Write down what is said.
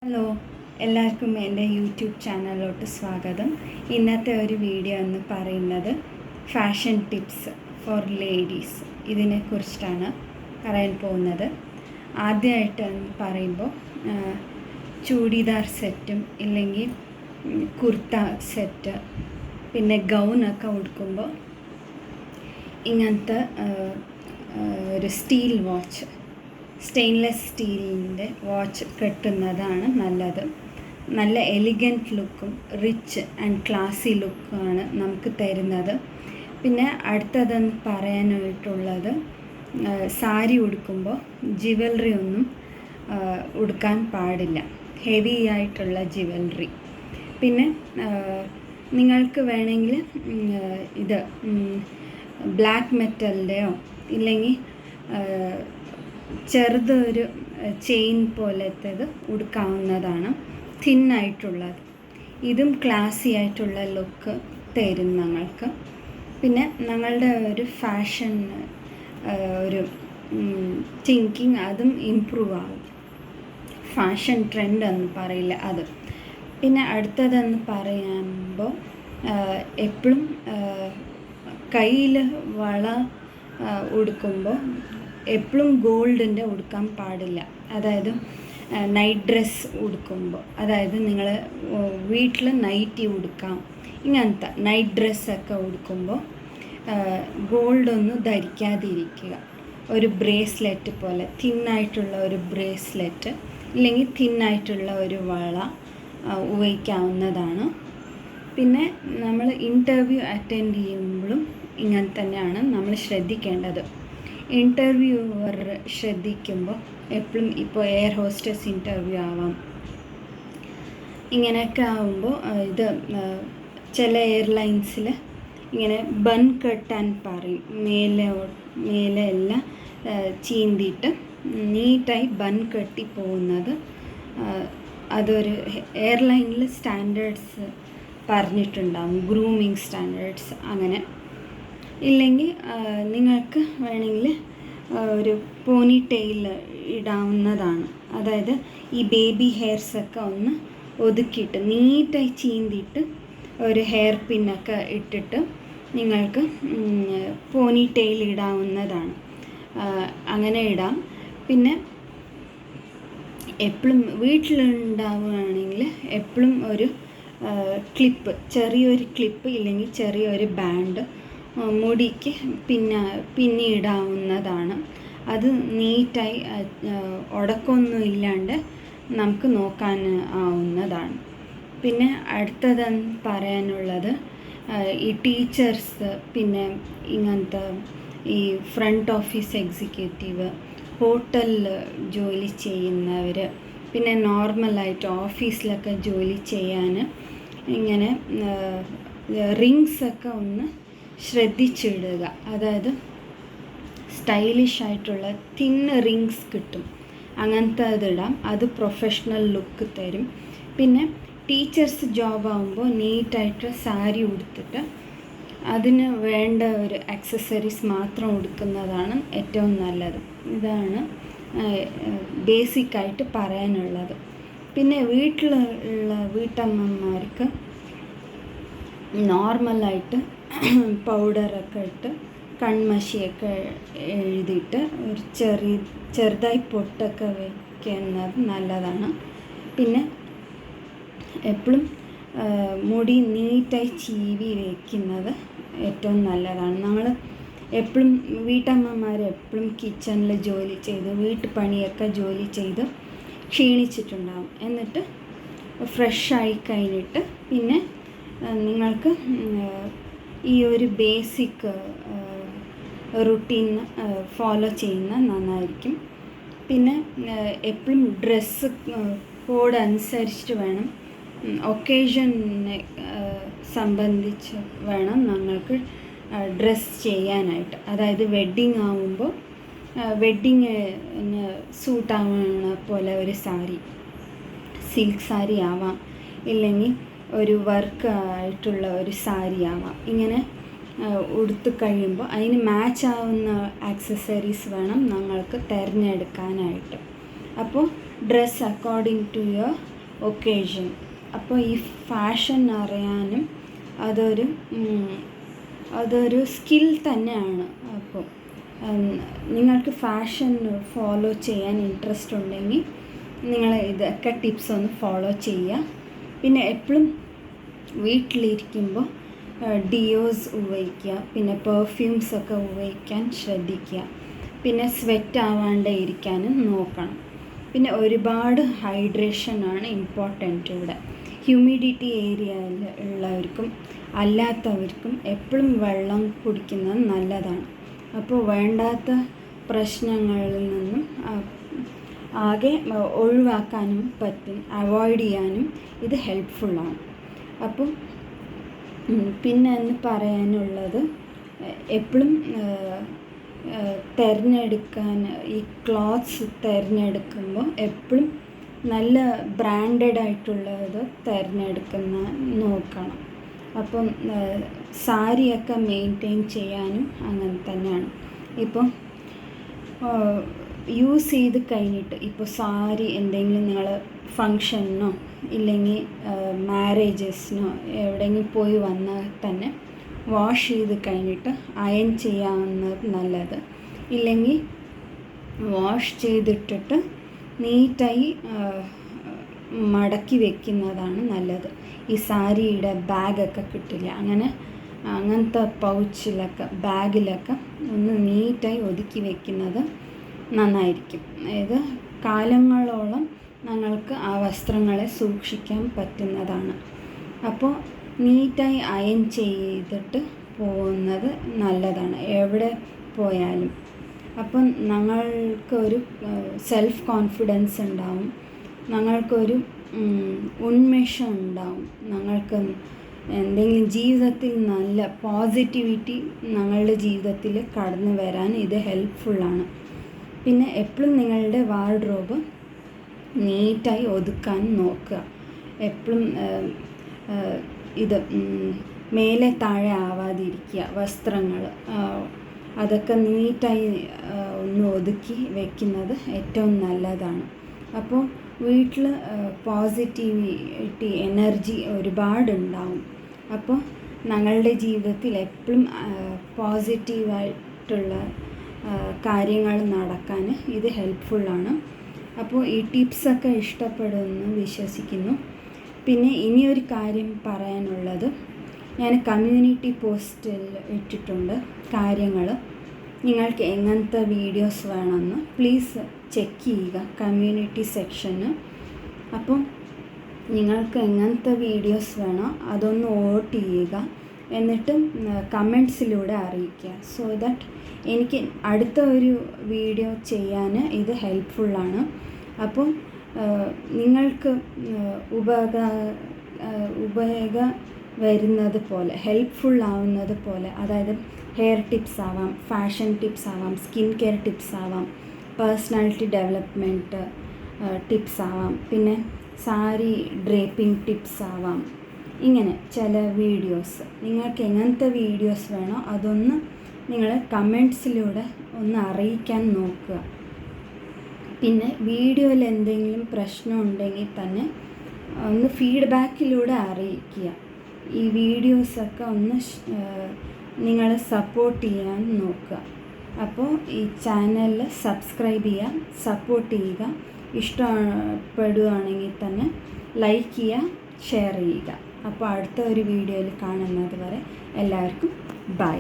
Hello, എല്ലാവർക്കും എൻ്റെ YouTube ചാനലിലോട്ട് സ്വാഗതം. ഇന്നത്തെ ഒരു വീഡിയോ എന്ന് പറയുന്നത് ഫാഷൻ ടിപ്സ് ഫോർ ലേഡീസ് ഇതിനെക്കുറിച്ചിട്ടാണ് പറയാൻ പോകുന്നത്. ആദ്യമായിട്ട് എന്ന് പറയുമ്പോൾ ചൂടിദാർ സെറ്റും ഇല്ലെങ്കിൽ കുർത്ത സെറ്റ് പിന്നെ ഗൗണൊക്കെ ഉടുക്കുമ്പോൾ ഇങ്ങനത്തെ ഒരു സ്റ്റീൽ വാച്ച്, സ്റ്റെയിൻലെസ് സ്റ്റീലിൻ്റെ വാച്ച് കെട്ടുന്നതാണ് നല്ലത്. നല്ല എലിഗൻറ്റ് ലുക്കും റിച്ച് ആൻഡ് ക്ലാസി ലുക്കുമാണ് നമുക്ക് തരുന്നത്. പിന്നെ അടുത്തതെന്ന് പറയാനായിട്ടുള്ളത്, സാരി ഉടുക്കുമ്പോൾ ജ്വല്ലറി ഒന്നും ഉടുക്കാൻ പാടില്ല, ഹെവി ആയിട്ടുള്ള ജ്വല്ലറി. പിന്നെ നിങ്ങൾക്ക് വേണമെങ്കിൽ ഇത് ബ്ലാക്ക് മെറ്റലിൻ്റെയോ ഇല്ലെങ്കിൽ ചെറുതൊരു ചെയിൻ പോലത്തേത് ഉടുക്കാവുന്നതാണ്, തിന്നായിട്ടുള്ളത്. ഇതും ക്ലാസി ആയിട്ടുള്ള ലുക്ക് തരും ഞങ്ങൾക്ക്. പിന്നെ ഞങ്ങളുടെ ഒരു ഫാഷൻ ഒരു തിങ്കിങ് അതും ഇമ്പ്രൂവ് ആകും. ഫാഷൻ ട്രെൻഡ് എന്ന് പറയില്ല അത്. പിന്നെ അടുത്തതെന്ന് പറയുമ്പോൾ എപ്പോഴും കയ്യിൽ വള ഉടുക്കുമ്പോൾ എപ്പോഴും ഗോൾഡിൻ്റെ ഉടുക്കാൻ പാടില്ല. അതായത് നൈറ്റ് ഡ്രസ്സ് ഉടുക്കുമ്പോൾ, അതായത് നിങ്ങൾ വീട്ടിൽ നൈറ്റി ഉടുക്കാം, ഇങ്ങനത്തെ നൈറ്റ് ഡ്രസ്സൊക്കെ ഉടുക്കുമ്പോൾ ഗോൾഡൊന്നും ധരിക്കാതിരിക്കുക. ഒരു ബ്രേസ്ലെറ്റ് പോലെ തിന്നായിട്ടുള്ള ഒരു ബ്രേസ്ലെറ്റ് ഇല്ലെങ്കിൽ തിന്നായിട്ടുള്ള ഒരു വള ഉപയോഗിക്കാവുന്നതാണ്. പിന്നെ നമ്മൾ ഇൻ്റർവ്യൂ അറ്റൻഡ് ചെയ്യുമ്പോഴും ഇങ്ങനെ തന്നെയാണ് നമ്മൾ ശ്രദ്ധിക്കേണ്ടത്. ഇൻ്റർവ്യൂവർ ശ്രദ്ധിക്കുമ്പോൾ എപ്പോഴും ഇപ്പോൾ എയർ ഹോസ്റ്റസ് ഇൻ്റർവ്യൂ ആവാം, ഇങ്ങനെയൊക്കെ ആകുമ്പോൾ ഇത് ചില എയർലൈൻസിൽ ഇങ്ങനെ ബൺ കെട്ടാൻ പറയും. മേലെ എല്ലാം ചീന്തിയിട്ട് നീറ്റായി ബൺ കെട്ടി പോകുന്നത് അതൊരു എയർലൈനിൽ സ്റ്റാൻഡേർഡ്സ് പറഞ്ഞിട്ടുണ്ടാകും, ഗ്രൂമിങ് സ്റ്റാൻഡേർഡ്സ്. അങ്ങനെ ഇല്ലെങ്കിൽ നിങ്ങൾക്ക് വേണമെങ്കിൽ ഒരു പോണി ടെയിൽ ഇടാവുന്നതാണ്. അതായത് ഈ ബേബി ഹെയർസൊക്കെ ഒന്ന് ഒതുക്കിയിട്ട് നീറ്റായി ചീന്തിയിട്ട് ഒരു ഹെയർ പിന്നൊക്കെ ഇട്ടിട്ട് നിങ്ങൾക്ക് പോണി ടെയിൽ ഇടാവുന്നതാണ്. അങ്ങനെ ഇടാം. പിന്നെ എപ്പോഴും വീട്ടിലുണ്ടാവുകയാണെങ്കിൽ എപ്പോഴും ഒരു ക്ലിപ്പ്, ചെറിയൊരു ക്ലിപ്പ് ഇല്ലെങ്കിൽ ചെറിയൊരു ബാൻഡ് മുടിക്ക് പിന്നെ ഇടാവുന്നതാണ്. അത് നീറ്റായി ഉടക്കമൊന്നും ഇല്ലാണ്ട് നമുക്ക് നോക്കാൻ ആവുന്നതാണ്. പിന്നെ അടുത്തതെന്ന് പറയാനുള്ളത്, ഈ ടീച്ചേഴ്സ്, പിന്നെ ഇങ്ങനത്തെ ഈ ഫ്രണ്ട് ഓഫീസ് എക്സിക്യൂട്ടീവ്, ഹോട്ടലിൽ ജോലി ചെയ്യുന്നവർ, പിന്നെ നോർമലായിട്ട് ഓഫീസിലൊക്കെ ജോലി ചെയ്യാൻ ഇങ്ങനെ റിങ്സൊക്കെ ഒന്ന് ശ്രദ്ധിച്ചിടുക. അതായത് സ്റ്റൈലിഷ് ആയിട്ടുള്ള തിൻ റിങ്സ് കിട്ടും, അങ്ങനത്തെ അതിടാം. അത് പ്രൊഫഷണൽ ലുക്ക് തരും. പിന്നെ ടീച്ചേഴ്സ് ജോബ് ആകുമ്പോൾ നീറ്റായിട്ട് സാരി ഉടുത്തിട്ട് അതിന് വേണ്ട ഒരു ആക്സസറീസ് മാത്രം ഉടുക്കുന്നതാണ് ഏറ്റവും നല്ലത്. ഇതാണ് ബേസിക്കായിട്ട് പറയാനുള്ളത്. പിന്നെ വീട്ടിലുള്ള വീട്ടമ്മമാർക്ക് നോർമലായിട്ട് പൗഡറൊക്കെ ഇട്ട് കൺമഷിയൊക്കെ എഴുതിയിട്ട് ഒരു ചെറുതായി പൊട്ടൊക്കെ വയ്ക്കുന്നത് നല്ലതാണ്. പിന്നെ എപ്പോഴും മുടി നീറ്റായി ചീവി വയ്ക്കുന്നത് ഏറ്റവും നല്ലതാണ്. നമ്മൾ എപ്പോഴും വീട്ടമ്മമാർ എപ്പോഴും കിച്ചണിൽ ജോലി ചെയ്ത് വീട്ടുപണിയൊക്കെ ജോലി ചെയ്ത് ക്ഷീണിച്ചിട്ടുണ്ടാകും. എന്നിട്ട് ഫ്രഷായി കഴിഞ്ഞിട്ട് പിന്നെ നിങ്ങൾക്ക് ഈ ഒരു ബേസിക് റുട്ടീൻ ഫോളോ ചെയ്യുന്ന നന്നായിരിക്കും. പിന്നെ എപ്പോഴും ഡ്രസ്സ് കോഡ് അനുസരിച്ചിട്ട് വേണം, ഒക്കേഷനെ സംബന്ധിച്ച് വേണം ഞങ്ങൾക്ക് ഡ്രസ്സ് ചെയ്യാനായിട്ട്. അതായത് വെഡ്ഡിങ് ആവുമ്പോൾ വെഡ്ഡിങ്ങിന് സൂട്ടാവുന്ന പോലെ ഒരു സാരി, സിൽക്ക് സാരി ആവാം, ഇല്ലെങ്കിൽ ഒരു വർക്ക് ആയിട്ടുള്ള ഒരു സാരി ആവാം. ഇങ്ങനെ ഉടുത്ത് കഴിയുമ്പോൾ അതിന് മാച്ച് ആവുന്ന ആക്സസറീസ് വേണം ഞങ്ങൾക്ക് തിരഞ്ഞെടുക്കാനായിട്ട്. അപ്പോൾ dress according to your occasion. അപ്പോൾ ഈ ഫാഷൻ അറിയാനും അതൊരു സ്കിൽ തന്നെയാണ്. അപ്പോൾ നിങ്ങൾക്ക് ഫാഷൻ ഫോളോ ചെയ്യാൻ ഇൻട്രസ്റ്റ് ഉണ്ടെങ്കിൽ നിങ്ങൾ ഇതൊക്കെ ടിപ്സ് ഒന്ന് ഫോളോ ചെയ്യുക. പിന്നെ എപ്പോഴും വീട്ടിലിരിക്കുമ്പോൾ ഡിയോസ് ഉപയോഗിക്കുക, പിന്നെ പെർഫ്യൂംസൊക്കെ ഉപയോഗിക്കാൻ ശ്രദ്ധിക്കുക. പിന്നെ സ്വെറ്റ് ആവാണ്ട് ഇരിക്കാനും നോക്കണം. പിന്നെ ഒരുപാട് ഹൈഡ്രേഷനാണ് ഇമ്പോർട്ടൻറ്റ് ഇവിടെ. ഹ്യൂമിഡിറ്റി ഏരിയയിൽ ഉള്ളവർക്കും അല്ലാത്തവർക്കും എപ്പോഴും വെള്ളം കുടിക്കുന്നത് നല്ലതാണ്. അപ്പോൾ വേണ്ടാത്ത പ്രശ്നങ്ങളിൽ നിന്നും ആകെ ഒഴിവാക്കാനും പറ്റും, അവോയ്ഡ് ചെയ്യാനും ഇത് ഹെൽപ്ഫുള്ളാണ്. അപ്പം പിന്നെ എന്ന് പറയാനുള്ളത്, എപ്പോഴും തിരഞ്ഞെടുക്കാൻ ഈ ക്ലോത്ത്സ് തിരഞ്ഞെടുക്കുമ്പോൾ എപ്പോഴും നല്ല ബ്രാൻഡഡ് ആയിട്ടുള്ളത് തിരഞ്ഞെടുക്കുന്ന നോക്കണം. അപ്പം സാരിയൊക്കെ മെയിൻറ്റെയിൻ ചെയ്യാനും അങ്ങനെ തന്നെയാണ്. ഇപ്പം യൂസ് ചെയ്ത് കഴിഞ്ഞിട്ട് ഇപ്പോൾ സാരി എന്തെങ്കിലും നിങ്ങൾ ഫങ്ഷനോ ഇല്ലെങ്കിൽ മാരേജസിനോ എവിടെയെങ്കിലും പോയി വന്നാൽ തന്നെ വാഷ് ചെയ്ത് കഴിഞ്ഞിട്ട് അയൺ ചെയ്യാവുന്നത് നല്ലത്. ഇല്ലെങ്കിൽ വാഷ് ചെയ്തിട്ടിട്ട് നീറ്റായി മടക്കി വെക്കുന്നതാണ് നല്ലത്. ഈ സാരിയുടെ ബാഗൊക്കെ കിട്ടില്ല, അങ്ങനത്തെ പൗച്ചിലൊക്കെ ബാഗിലൊക്കെ ഒന്ന് നീറ്റായി ഒതുക്കി വെക്കുന്നത് നന്നായിരിക്കും. അതായത് കാലങ്ങളോളം ഞങ്ങൾക്ക് ആ വസ്ത്രങ്ങളെ സൂക്ഷിക്കാൻ പറ്റുന്നതാണ്. അപ്പോൾ നീറ്റായി അയൺ ചെയ്തിട്ട് പോകുന്നത് നല്ലതാണ് എവിടെ പോയാലും. അപ്പം ഞങ്ങൾക്കൊരു സെൽഫ് കോൺഫിഡൻസ് ഉണ്ടാവും, ഞങ്ങൾക്കൊരു ഉന്മേഷം ഉണ്ടാവും, ഞങ്ങൾക്ക് എന്തെങ്കിലും ജീവിതത്തിൽ നല്ല പോസിറ്റിവിറ്റി ഞങ്ങളുടെ ജീവിതത്തിൽ കടന്നു വരാൻ ഇത് ഹെൽപ്ഫുള്ളാണ്. പിന്നെ എപ്പോഴും നിങ്ങളുടെ വാർഡ്രോബ് നീറ്റായി ഒതുക്കാൻ നോക്കുക. എപ്പോഴും ഇത് മേലെ താഴെ ആവാതിരിക്കുക. വസ്ത്രങ്ങൾ അതൊക്കെ നീറ്റായി ഒന്ന് ഒതുക്കി വെക്കുന്നത് ഏറ്റവും നല്ലതാണ്. അപ്പോൾ വീട്ടിൽ പോസിറ്റിവിറ്റി എനർജി ഒരുപാടുണ്ടാവും. അപ്പോൾ ഞങ്ങളുടെ ജീവിതത്തിൽ എപ്പോഴും പോസിറ്റീവായിട്ടുള്ള കാര്യങ്ങൾ നടക്കാൻ ഇത് ഹെൽപ്ഫുള്ളാണ്. അപ്പോൾ ഈ ടിപ്സൊക്കെ ഇഷ്ടപ്പെടുമെന്ന് വിശ്വസിക്കുന്നു. പിന്നെ ഇനിയൊരു കാര്യം പറയാനുള്ളത്, ഞാൻ കമ്മ്യൂണിറ്റി പോസ്റ്റിൽ ഇട്ടിട്ടുണ്ട് കാര്യങ്ങൾ. നിങ്ങൾക്ക് എങ്ങനത്തെ വീഡിയോസ് വേണമെന്ന് പ്ലീസ് ചെക്ക് ചെയ്യുക കമ്മ്യൂണിറ്റി സെക്ഷന്. അപ്പം നിങ്ങൾക്ക് എങ്ങനത്തെ വീഡിയോസ് വേണോ അതൊന്ന് വോട്ട് ചെയ്യുക, എന്നിട്ട് കമൻറ്റ്സിലൂടെ അറിയിക്കുക. സോ ദാറ്റ് എനിക്ക് അടുത്ത ഒരു വീഡിയോ ചെയ്യാൻ ഇത് ഹെൽപ്ഫുള്ളാണ്. അപ്പം നിങ്ങൾക്ക് ഉപയോഗ വരുന്നത് പോലെ, ഹെൽപ്ഫുള്ളാവുന്നത് പോലെ, അതായത് ഹെയർ ടിപ്സ് ആവാം, ഫാഷൻ ടിപ്സ് ആവാം, സ്കിൻ കെയർ ടിപ്സ് ആവാം, പേഴ്സണാലിറ്റി ഡെവലപ്മെൻറ്റ് ടിപ്സ് ആവാം, പിന്നെ സാരി ഡ്രേപ്പിംഗ് ടിപ്സ് ആവാം. ഇങ്ങനെ ചില വീഡിയോസ് നിങ്ങൾക്ക് എങ്ങനത്തെ വീഡിയോസ് വേണോ അതൊന്ന് നിങ്ങൾ കമൻറ്റ്സിലൂടെ ഒന്ന് അറിയിക്കാൻ നോക്കുക. പിന്നെ വീഡിയോയിൽ എന്തെങ്കിലും പ്രശ്നം ഉണ്ടെങ്കിൽ തന്നെ ഒന്ന് ഫീഡ്ബാക്കിലൂടെ അറിയിക്കുക. ഈ വീഡിയോസൊക്കെ ഒന്ന് നിങ്ങൾ സപ്പോർട്ട് ചെയ്യാൻ നോക്കുക. അപ്പോൾ ഈ ചാനലിൽ സബ്സ്ക്രൈബ് ചെയ്യുക, സപ്പോർട്ട് ചെയ്യുക. ഇഷ്ടപ്പെടുകയാണെങ്കിൽ തന്നെ ലൈക്ക് ചെയ്യുക, ഷെയർ ചെയ്യുക. അപ്പോൾ അടുത്ത ഒരു വീഡിയോയിൽ കാണുന്നത് വരെ എല്ലാവർക്കും ബൈ.